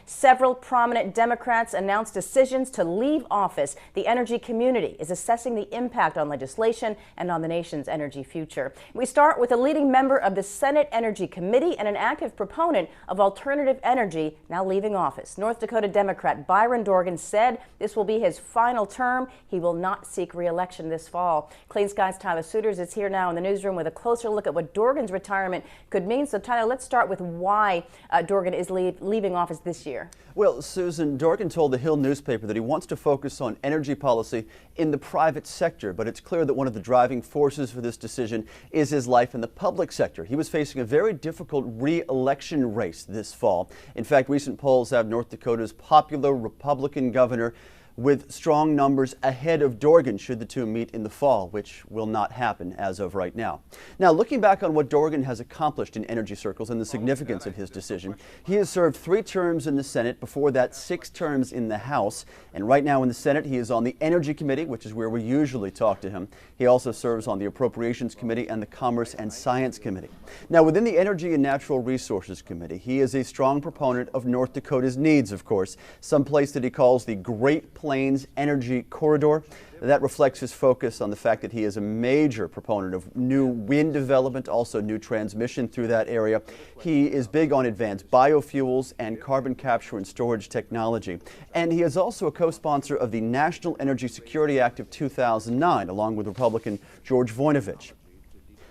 Several prominent Democrats announced decisions to leave office. The energy community is assessing the impact on legislation and on the nation's energy future. We start with a leading member of the Senate Energy Committee and an active proponent of alternative energy now leaving office. North Dakota Democrat Byron Dorgan said this will be his final term. He will not seek re-election this fall. Clean Skies' Tyler Suiters is here now in the newsroom with a closer look at what Dorgan's retirement could mean. So Tyler, let's start with why Dorgan is leaving office this year. Well, Susan, Dorgan told the Hill newspaper that he wants to focus on energy policy in the private sector, but it's clear that one of the driving forces for this decision is his life in the public sector. He was facing a very difficult re-election race this fall. In fact, recent polls have North Dakota's popular Republican governor with strong numbers ahead of Dorgan should the two meet in the fall, which will not happen as of right now. Now, looking back on what Dorgan has accomplished in energy circles and the significance of his decision, he has served 3 terms in the Senate, before that 6 terms in the House, and right now in the Senate he is on the Energy Committee, which is where we usually talk to him. He also serves on the Appropriations Committee and the Commerce and Science Committee. Now, within the Energy and Natural Resources Committee, he is a strong proponent of North Dakota's needs, of course, someplace that he calls the Great Plains Energy Corridor. That reflects his focus on the fact that he is a major proponent of new wind development, also new transmission through that area. He is big on advanced biofuels and carbon capture and storage technology. And he is also a co-sponsor of the National Energy Security Act of 2009, along with Republican George Voinovich.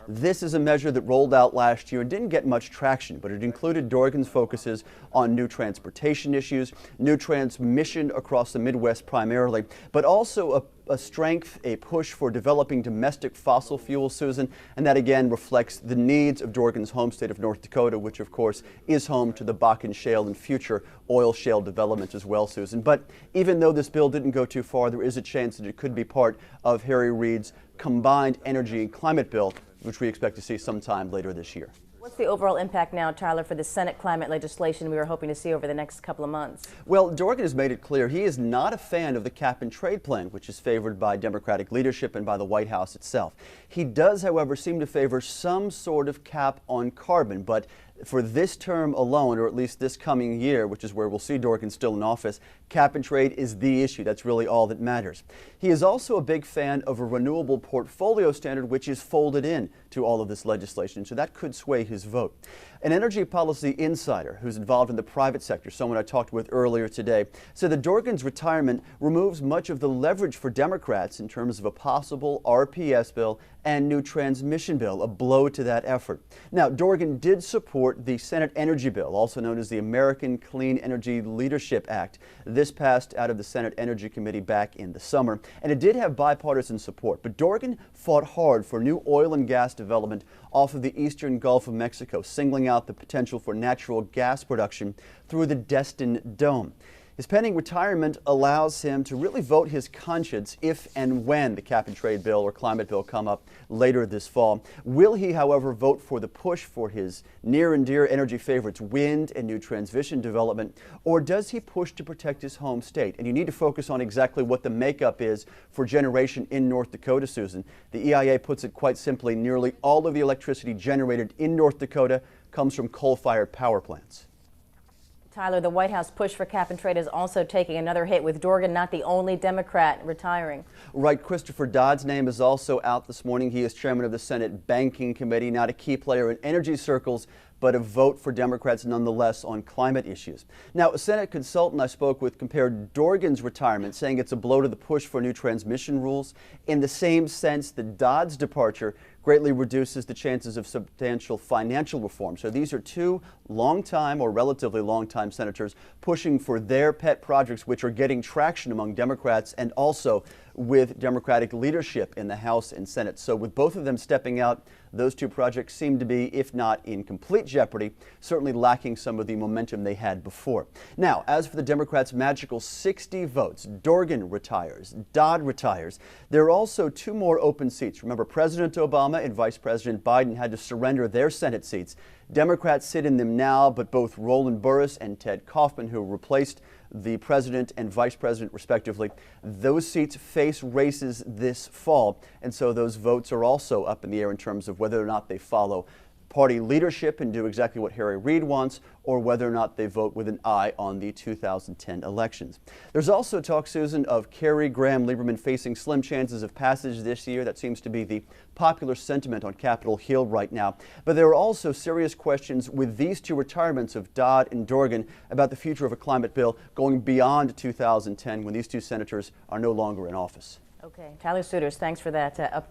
This is a measure that rolled out last year and didn't get much traction, but it included Dorgan's focuses on new transportation issues, new transmission across the Midwest primarily, but also a push for developing domestic fossil fuels, Susan, and that again reflects the needs of Dorgan's home state of North Dakota, which of course is home to the Bakken Shale and future oil shale development as well, Susan. But even though this bill didn't go too far, there is a chance that it could be part of Harry Reid's combined energy and climate bill, which we expect to see sometime later this year. What's the overall impact now, Tyler, for the Senate climate legislation we were hoping to see over the next couple of months? Well, Dorgan has made it clear he is not a fan of the cap and trade plan, which is favored by Democratic leadership and by the White House itself. He does, however, seem to favor some sort of cap on carbon, but for this term alone, or at least this coming year, which is where we'll see Dorgan still in office, cap and trade is the issue. That's really all that matters. He is also a big fan of a renewable portfolio standard, which is folded in to all of this legislation, so that could sway his vote. An energy policy insider who's involved in the private sector, someone I talked with earlier today, said that Dorgan's retirement removes much of the leverage for Democrats in terms of a possible RPS bill and new transmission bill, a blow to that effort. Now, Dorgan did support the Senate Energy Bill, also known as the American Clean Energy Leadership Act. This passed out of the Senate Energy Committee back in the summer, and it did have bipartisan support. But Dorgan fought hard for new oil and gas development off of the eastern Gulf of Mexico, singling out the potential for natural gas production through the Destin Dome. His pending retirement allows him to really vote his conscience if and when the cap and trade bill or climate bill come up later this fall. Will he, however, vote for the push for his near and dear energy favorites, wind and new transmission development, or does he push to protect his home state? And you need to focus on exactly what the makeup is for generation in North Dakota, Susan. The EIA puts it quite simply: nearly all of the electricity generated in North Dakota comes from coal-fired power plants. Tyler, the White House push for cap and trade is also taking another hit, with Dorgan not the only Democrat retiring. Right. Christopher Dodd's name is also out this morning. He is chairman of the Senate Banking Committee, not a key player in energy circles, but a vote for Democrats nonetheless on climate issues. Now, a Senate consultant I spoke with compared Dorgan's retirement, saying it's a blow to the push for new transmission rules, in the same sense that Dodd's departure greatly reduces the chances of substantial financial reform. So these are two long-time or relatively long-time senators pushing for their pet projects, which are getting traction among Democrats and also with Democratic leadership in the House and Senate. So with both of them stepping out, those two projects seem to be, if not in complete jeopardy, certainly lacking some of the momentum they had before. Now, as for the Democrats' magical 60 votes, Dorgan retires, Dodd retires. There are also 2 more open seats. Remember, President Obama and Vice President Biden had to surrender their Senate seats. Democrats sit in them now, but both Roland Burris and Ted Kaufman, who replaced the president and vice president respectively, those seats face races this fall, and so those votes are also up in the air in terms of whether or not they follow party leadership and do exactly what Harry Reid wants, or whether or not they vote with an eye on the 2010 elections. There's also talk, Susan, of Kerry Graham Lieberman facing slim chances of passage this year. That seems to be the popular sentiment on Capitol Hill right now. But there are also serious questions with these two retirements of Dodd and Dorgan about the future of a climate bill going beyond 2010 when these two senators are no longer in office. Okay, Tyler Souters, thanks for that update.